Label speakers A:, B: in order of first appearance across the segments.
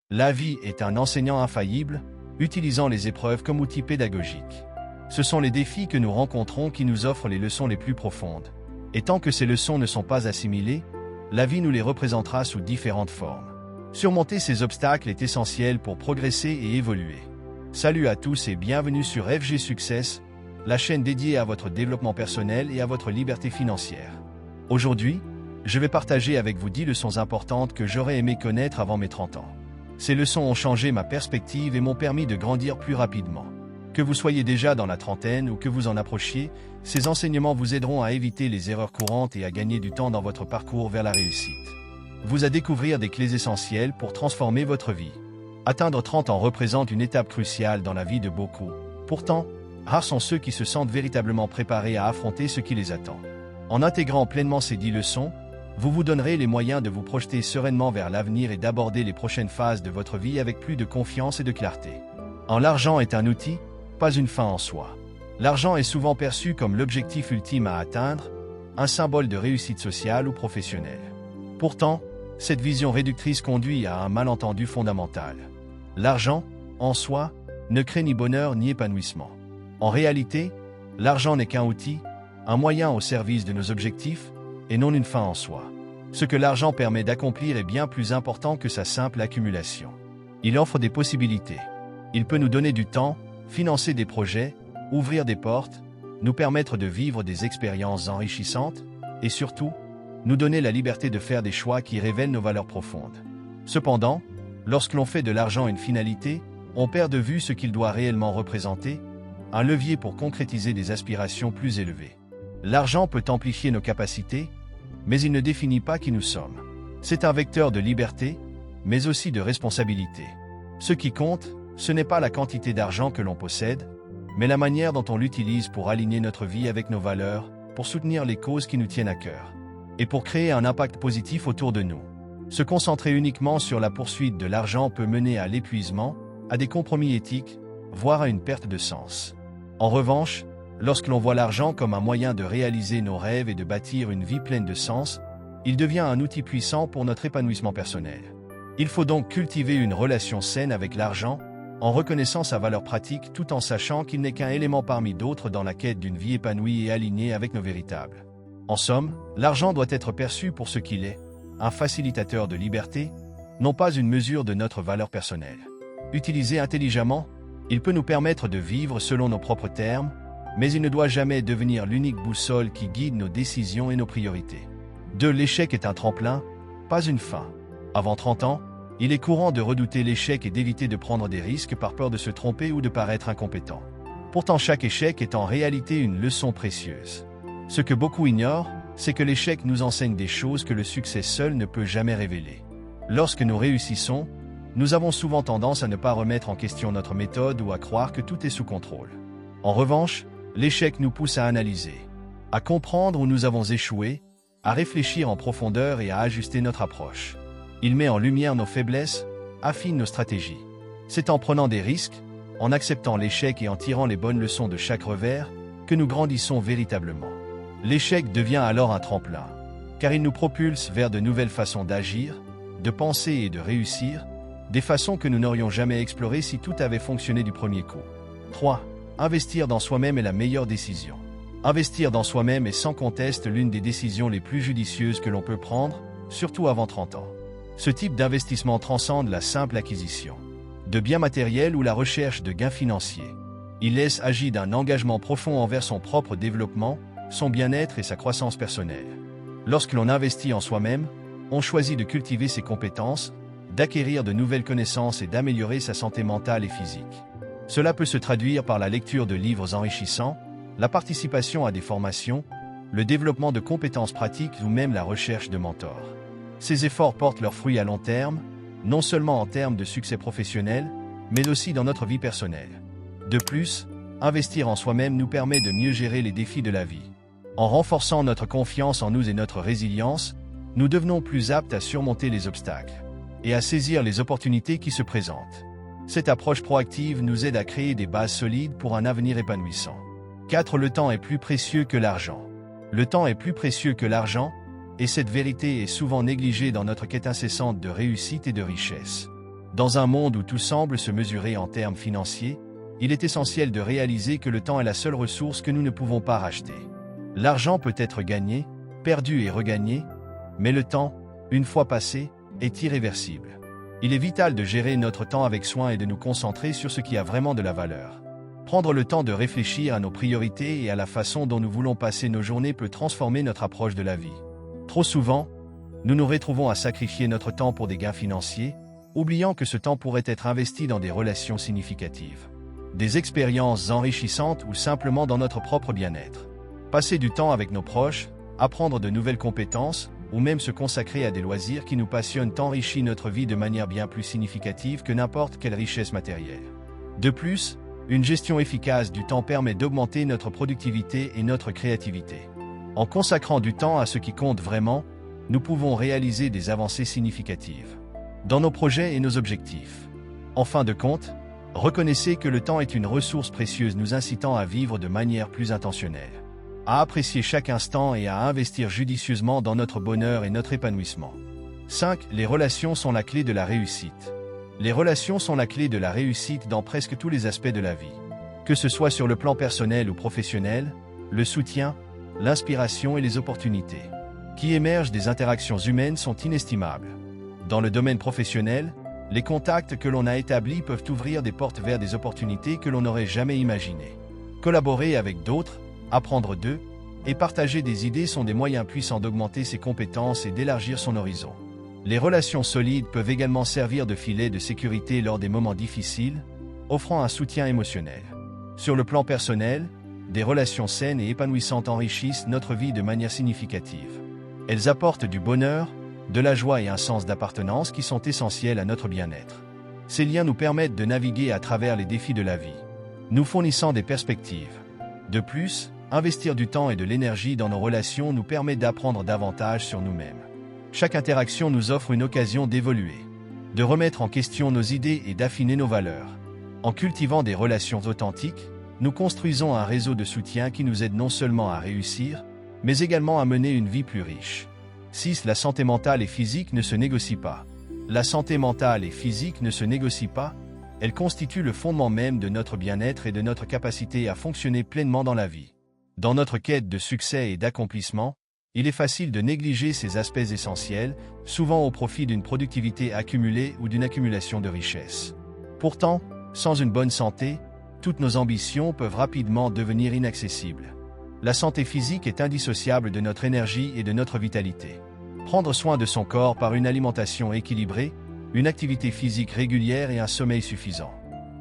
A: La vie est un enseignant infaillible, utilisant les épreuves comme outil pédagogique. Ce sont les défis que nous rencontrons qui nous offrent les leçons les plus profondes. Et tant que ces leçons ne sont pas assimilées, la vie nous les représentera sous différentes formes. Surmonter ces obstacles est essentiel pour progresser et évoluer. Salut à tous et bienvenue sur FG Success, la chaîne dédiée à votre développement personnel et à votre liberté financière. Aujourd'hui, je vais partager avec vous 10 leçons importantes que j'aurais aimé connaître avant mes 30 ans. Ces leçons ont changé ma perspective et m'ont permis de grandir plus rapidement. Que vous soyez déjà dans la trentaine ou que vous en approchiez, ces enseignements vous aideront à éviter les erreurs courantes et à gagner du temps dans votre parcours vers la réussite. Vous à découvrir des clés essentielles pour transformer votre vie. Atteindre 30 ans représente une étape cruciale dans la vie de beaucoup. Pourtant, rares sont ceux qui se sentent véritablement préparés à affronter ce qui les attend. En intégrant pleinement ces 10 leçons, vous vous donnerez les moyens de vous projeter sereinement vers l'avenir et d'aborder les prochaines phases de votre vie avec plus de confiance et de clarté. L'argent est un outil, pas une fin en soi. L'argent est souvent perçu comme l'objectif ultime à atteindre, un symbole de réussite sociale ou professionnelle. Pourtant, cette vision réductrice conduit à un malentendu fondamental. L'argent, en soi, ne crée ni bonheur ni épanouissement. En réalité, l'argent n'est qu'un outil, un moyen au service de nos objectifs, et non une fin en soi. Ce que l'argent permet d'accomplir est bien plus important que sa simple accumulation. Il offre des possibilités. Il peut nous donner du temps, financer des projets, ouvrir des portes, nous permettre de vivre des expériences enrichissantes, et surtout, nous donner la liberté de faire des choix qui révèlent nos valeurs profondes. Cependant, lorsque l'on fait de l'argent une finalité, on perd de vue ce qu'il doit réellement représenter, un levier pour concrétiser des aspirations plus élevées. L'argent peut amplifier nos capacités, mais il ne définit pas qui nous sommes. C'est un vecteur de liberté, mais aussi de responsabilité. Ce qui compte, ce n'est pas la quantité d'argent que l'on possède, mais la manière dont on l'utilise pour aligner notre vie avec nos valeurs, pour soutenir les causes qui nous tiennent à cœur, et pour créer un impact positif autour de nous. Se concentrer uniquement sur la poursuite de l'argent peut mener à l'épuisement, à des compromis éthiques, voire à une perte de sens. En revanche, lorsque l'on voit l'argent comme un moyen de réaliser nos rêves et de bâtir une vie pleine de sens, il devient un outil puissant pour notre épanouissement personnel. Il faut donc cultiver une relation saine avec l'argent, en reconnaissant sa valeur pratique tout en sachant qu'il n'est qu'un élément parmi d'autres dans la quête d'une vie épanouie et alignée avec nos véritables. En somme, l'argent doit être perçu pour ce qu'il est, un facilitateur de liberté, non pas une mesure de notre valeur personnelle. Utilisé intelligemment, il peut nous permettre de vivre selon nos propres termes, mais il ne doit jamais devenir l'unique boussole qui guide nos décisions et nos priorités. L'échec est un tremplin, pas une fin. Avant 30 ans, il est courant de redouter l'échec et d'éviter de prendre des risques par peur de se tromper ou de paraître incompétent. Pourtant, chaque échec est en réalité une leçon précieuse. Ce que beaucoup ignorent, c'est que l'échec nous enseigne des choses que le succès seul ne peut jamais révéler. Lorsque nous réussissons, nous avons souvent tendance à ne pas remettre en question notre méthode ou à croire que tout est sous contrôle. En revanche, l'échec nous pousse à analyser, à comprendre où nous avons échoué, à réfléchir en profondeur et à ajuster notre approche. Il met en lumière nos faiblesses, affine nos stratégies. C'est en prenant des risques, en acceptant l'échec et en tirant les bonnes leçons de chaque revers, que nous grandissons véritablement. L'échec devient alors un tremplin, car il nous propulse vers de nouvelles façons d'agir, de penser et de réussir, des façons que nous n'aurions jamais explorées si tout avait fonctionné du premier coup. 3. Investir dans soi-même est la meilleure décision. Investir dans soi-même est sans conteste l'une des décisions les plus judicieuses que l'on peut prendre, surtout avant 30 ans. Ce type d'investissement transcende la simple acquisition de biens matériels ou la recherche de gains financiers. Il laisse agir d'un engagement profond envers son propre développement, son bien-être et sa croissance personnelle. Lorsque l'on investit en soi-même, on choisit de cultiver ses compétences, d'acquérir de nouvelles connaissances et d'améliorer sa santé mentale et physique. Cela peut se traduire par la lecture de livres enrichissants, la participation à des formations, le développement de compétences pratiques ou même la recherche de mentors. Ces efforts portent leurs fruits à long terme, non seulement en termes de succès professionnel, mais aussi dans notre vie personnelle. De plus, investir en soi-même nous permet de mieux gérer les défis de la vie. En renforçant notre confiance en nous et notre résilience, nous devenons plus aptes à surmonter les obstacles et à saisir les opportunités qui se présentent. Cette approche proactive nous aide à créer des bases solides pour un avenir épanouissant. 4. Le temps est plus précieux que l'argent. Le temps est plus précieux que l'argent, et cette vérité est souvent négligée dans notre quête incessante de réussite et de richesse. Dans un monde où tout semble se mesurer en termes financiers, il est essentiel de réaliser que le temps est la seule ressource que nous ne pouvons pas racheter. L'argent peut être gagné, perdu et regagné, mais le temps, une fois passé, est irréversible. Il est vital de gérer notre temps avec soin et de nous concentrer sur ce qui a vraiment de la valeur. Prendre le temps de réfléchir à nos priorités et à la façon dont nous voulons passer nos journées peut transformer notre approche de la vie. Trop souvent, nous nous retrouvons à sacrifier notre temps pour des gains financiers, oubliant que ce temps pourrait être investi dans des relations significatives, des expériences enrichissantes ou simplement dans notre propre bien-être. Passer du temps avec nos proches, apprendre de nouvelles compétences, ou même se consacrer à des loisirs qui nous passionnent enrichit notre vie de manière bien plus significative que n'importe quelle richesse matérielle. De plus, une gestion efficace du temps permet d'augmenter notre productivité et notre créativité. En consacrant du temps à ce qui compte vraiment, nous pouvons réaliser des avancées significatives dans nos projets et nos objectifs. En fin de compte, reconnaissez que le temps est une ressource précieuse nous incitant à vivre de manière plus intentionnelle, à apprécier chaque instant et à investir judicieusement dans notre bonheur et notre épanouissement. 5. Les relations sont la clé de la réussite. Les relations sont la clé de la réussite dans presque tous les aspects de la vie. Que ce soit sur le plan personnel ou professionnel, le soutien, l'inspiration et les opportunités qui émergent des interactions humaines sont inestimables. Dans le domaine professionnel, les contacts que l'on a établis peuvent ouvrir des portes vers des opportunités que l'on n'aurait jamais imaginées. Collaborer avec d'autres, apprendre d'eux, et partager des idées sont des moyens puissants d'augmenter ses compétences et d'élargir son horizon. Les relations solides peuvent également servir de filet de sécurité lors des moments difficiles, offrant un soutien émotionnel. Sur le plan personnel, des relations saines et épanouissantes enrichissent notre vie de manière significative. Elles apportent du bonheur, de la joie et un sens d'appartenance qui sont essentiels à notre bien-être. Ces liens nous permettent de naviguer à travers les défis de la vie, nous fournissant des perspectives. De plus, investir du temps et de l'énergie dans nos relations nous permet d'apprendre davantage sur nous-mêmes. Chaque interaction nous offre une occasion d'évoluer, de remettre en question nos idées et d'affiner nos valeurs. En cultivant des relations authentiques, nous construisons un réseau de soutien qui nous aide non seulement à réussir, mais également à mener une vie plus riche. 6. La santé mentale et physique ne se négocient pas. La santé mentale et physique ne se négocient pas, elle constitue le fondement même de notre bien-être et de notre capacité à fonctionner pleinement dans la vie. Dans notre quête de succès et d'accomplissement, il est facile de négliger ces aspects essentiels, souvent au profit d'une productivité accumulée ou d'une accumulation de richesses. Pourtant, sans une bonne santé, toutes nos ambitions peuvent rapidement devenir inaccessibles. La santé physique est indissociable de notre énergie et de notre vitalité. Prendre soin de son corps par une alimentation équilibrée, une activité physique régulière et un sommeil suffisant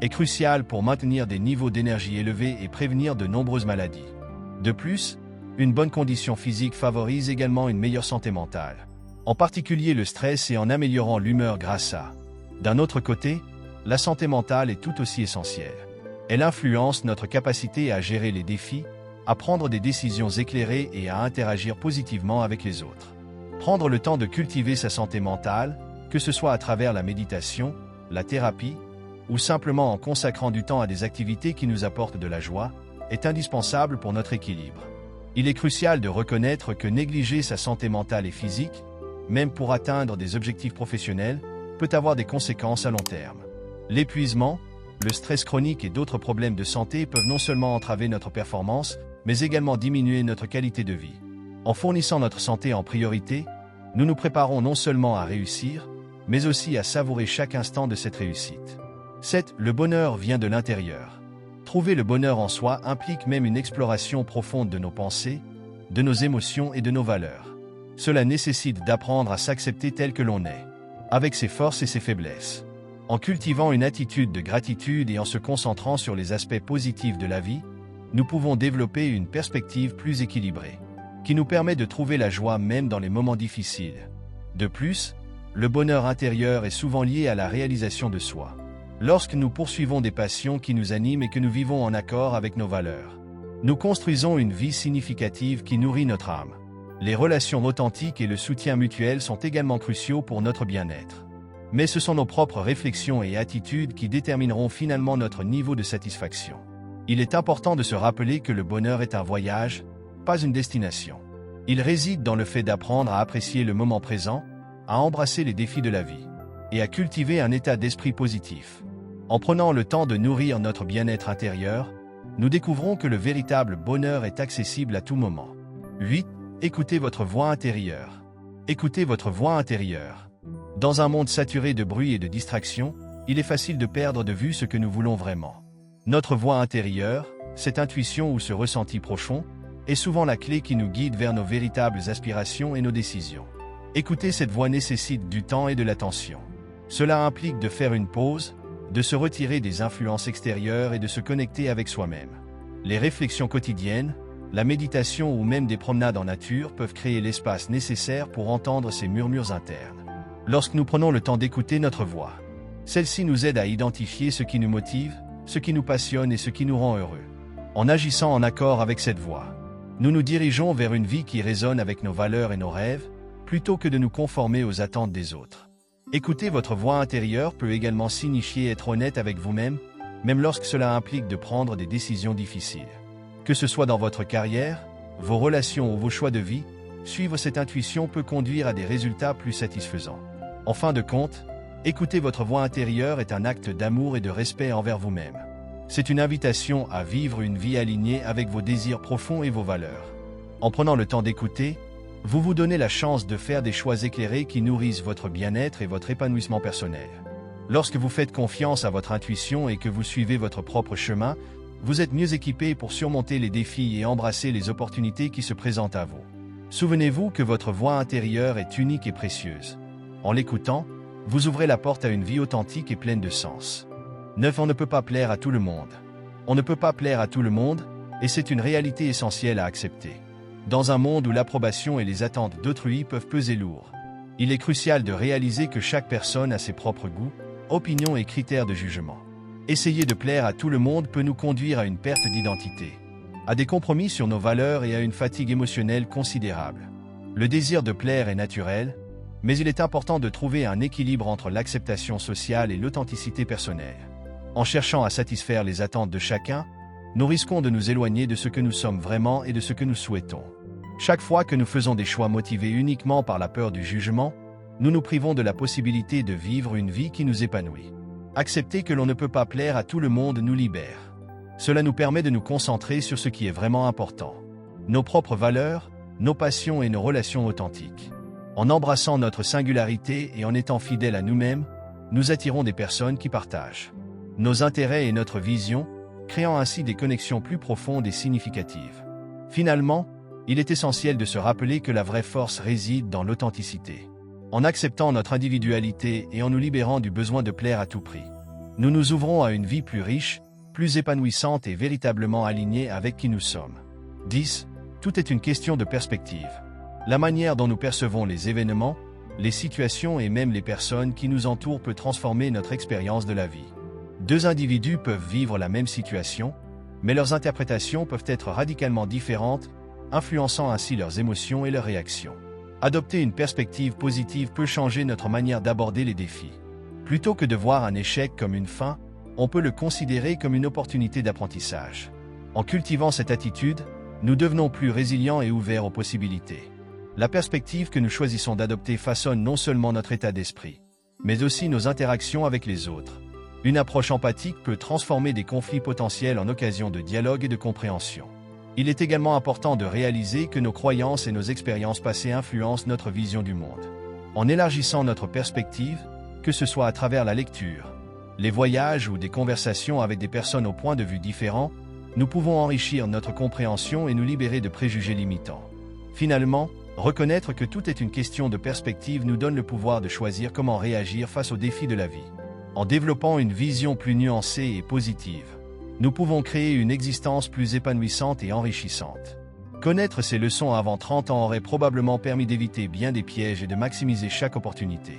A: est crucial pour maintenir des niveaux d'énergie élevés et prévenir de nombreuses maladies. De plus, une bonne condition physique favorise également une meilleure santé mentale, en particulier le stress et en améliorant l'humeur grâce à. D'un autre côté, la santé mentale est tout aussi essentielle. Elle influence notre capacité à gérer les défis, à prendre des décisions éclairées et à interagir positivement avec les autres. Prendre le temps de cultiver sa santé mentale, que ce soit à travers la méditation, la thérapie, ou simplement en consacrant du temps à des activités qui nous apportent de la joie, est indispensable pour notre équilibre. Il est crucial de reconnaître que négliger sa santé mentale et physique, même pour atteindre des objectifs professionnels, peut avoir des conséquences à long terme. L'épuisement, le stress chronique et d'autres problèmes de santé peuvent non seulement entraver notre performance, mais également diminuer notre qualité de vie. En fournissant notre santé en priorité, nous nous préparons non seulement à réussir, mais aussi à savourer chaque instant de cette réussite. 7. Le bonheur vient de l'intérieur. Trouver le bonheur en soi implique même une exploration profonde de nos pensées, de nos émotions et de nos valeurs. Cela nécessite d'apprendre à s'accepter tel que l'on est, avec ses forces et ses faiblesses. En cultivant une attitude de gratitude et en se concentrant sur les aspects positifs de la vie, nous pouvons développer une perspective plus équilibrée, qui nous permet de trouver la joie même dans les moments difficiles. De plus, le bonheur intérieur est souvent lié à la réalisation de soi. Lorsque nous poursuivons des passions qui nous animent et que nous vivons en accord avec nos valeurs, nous construisons une vie significative qui nourrit notre âme. Les relations authentiques et le soutien mutuel sont également cruciaux pour notre bien-être. Mais ce sont nos propres réflexions et attitudes qui détermineront finalement notre niveau de satisfaction. Il est important de se rappeler que le bonheur est un voyage, pas une destination. Il réside dans le fait d'apprendre à apprécier le moment présent, à embrasser les défis de la vie, et à cultiver un état d'esprit positif. En prenant le temps de nourrir notre bien-être intérieur, nous découvrons que le véritable bonheur est accessible à tout moment. 8. Écoutez votre voix intérieure. Écoutez votre voix intérieure. Dans un monde saturé de bruit et de distractions, il est facile de perdre de vue ce que nous voulons vraiment. Notre voix intérieure, cette intuition ou ce ressenti profond, est souvent la clé qui nous guide vers nos véritables aspirations et nos décisions. Écouter cette voix nécessite du temps et de l'attention. Cela implique de faire une pause, de se retirer des influences extérieures et de se connecter avec soi-même. Les réflexions quotidiennes, la méditation ou même des promenades en nature peuvent créer l'espace nécessaire pour entendre ces murmures internes. Lorsque nous prenons le temps d'écouter notre voix, celle-ci nous aide à identifier ce qui nous motive, ce qui nous passionne et ce qui nous rend heureux. En agissant en accord avec cette voix, nous nous dirigeons vers une vie qui résonne avec nos valeurs et nos rêves, plutôt que de nous conformer aux attentes des autres. Écouter votre voix intérieure peut également signifier être honnête avec vous-même, même lorsque cela implique de prendre des décisions difficiles. Que ce soit dans votre carrière, vos relations ou vos choix de vie, suivre cette intuition peut conduire à des résultats plus satisfaisants. En fin de compte, écouter votre voix intérieure est un acte d'amour et de respect envers vous-même. C'est une invitation à vivre une vie alignée avec vos désirs profonds et vos valeurs. En prenant le temps d'écouter, vous vous donnez la chance de faire des choix éclairés qui nourrissent votre bien-être et votre épanouissement personnel. Lorsque vous faites confiance à votre intuition et que vous suivez votre propre chemin, vous êtes mieux équipé pour surmonter les défis et embrasser les opportunités qui se présentent à vous. Souvenez-vous que votre voix intérieure est unique et précieuse. En l'écoutant, vous ouvrez la porte à une vie authentique et pleine de sens. 9. On ne peut pas plaire à tout le monde. On ne peut pas plaire à tout le monde, et c'est une réalité essentielle à accepter. Dans un monde où l'approbation et les attentes d'autrui peuvent peser lourd, il est crucial de réaliser que chaque personne a ses propres goûts, opinions et critères de jugement. Essayer de plaire à tout le monde peut nous conduire à une perte d'identité, à des compromis sur nos valeurs et à une fatigue émotionnelle considérable. Le désir de plaire est naturel, mais il est important de trouver un équilibre entre l'acceptation sociale et l'authenticité personnelle. En cherchant à satisfaire les attentes de chacun, nous risquons de nous éloigner de ce que nous sommes vraiment et de ce que nous souhaitons. Chaque fois que nous faisons des choix motivés uniquement par la peur du jugement, nous nous privons de la possibilité de vivre une vie qui nous épanouit. Accepter que l'on ne peut pas plaire à tout le monde nous libère. Cela nous permet de nous concentrer sur ce qui est vraiment important. Nos propres valeurs, nos passions et nos relations authentiques. En embrassant notre singularité et en étant fidèles à nous-mêmes, nous attirons des personnes qui partagent nos intérêts et notre vision, créant ainsi des connexions plus profondes et significatives. Finalement, il est essentiel de se rappeler que la vraie force réside dans l'authenticité. En acceptant notre individualité et en nous libérant du besoin de plaire à tout prix, nous nous ouvrons à une vie plus riche, plus épanouissante et véritablement alignée avec qui nous sommes. 10. Tout est une question de perspective. La manière dont nous percevons les événements, les situations et même les personnes qui nous entourent peut transformer notre expérience de la vie. Deux individus peuvent vivre la même situation, mais leurs interprétations peuvent être radicalement différentes, influençant ainsi leurs émotions et leurs réactions. Adopter une perspective positive peut changer notre manière d'aborder les défis. Plutôt que de voir un échec comme une fin, on peut le considérer comme une opportunité d'apprentissage. En cultivant cette attitude, nous devenons plus résilients et ouverts aux possibilités. La perspective que nous choisissons d'adopter façonne non seulement notre état d'esprit, mais aussi nos interactions avec les autres. Une approche empathique peut transformer des conflits potentiels en occasion de dialogue et de compréhension. Il est également important de réaliser que nos croyances et nos expériences passées influencent notre vision du monde. En élargissant notre perspective, que ce soit à travers la lecture, les voyages ou des conversations avec des personnes au point de vue différent, nous pouvons enrichir notre compréhension et nous libérer de préjugés limitants. Finalement, reconnaître que tout est une question de perspective nous donne le pouvoir de choisir comment réagir face aux défis de la vie. En développant une vision plus nuancée et positive, nous pouvons créer une existence plus épanouissante et enrichissante. Connaître ces leçons avant 30 ans aurait probablement permis d'éviter bien des pièges et de maximiser chaque opportunité.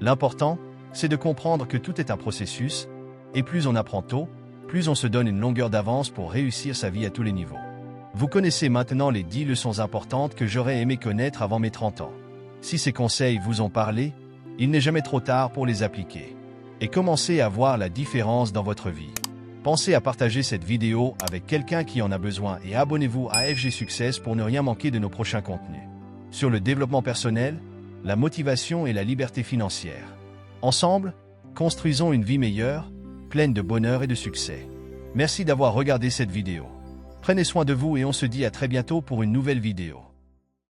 A: L'important, c'est de comprendre que tout est un processus, et plus on apprend tôt, plus on se donne une longueur d'avance pour réussir sa vie à tous les niveaux. Vous connaissez maintenant les 10 leçons importantes que j'aurais aimé connaître avant mes 30 ans. Si ces conseils vous ont parlé, il n'est jamais trop tard pour les appliquer. Et commencez à voir la différence dans votre vie. Pensez à partager cette vidéo avec quelqu'un qui en a besoin et abonnez-vous à FG Success pour ne rien manquer de nos prochains contenus. Sur le développement personnel, la motivation et la liberté financière. Ensemble, construisons une vie meilleure, pleine de bonheur et de succès. Merci d'avoir regardé cette vidéo. Prenez soin de vous et on se dit à très bientôt pour une nouvelle vidéo.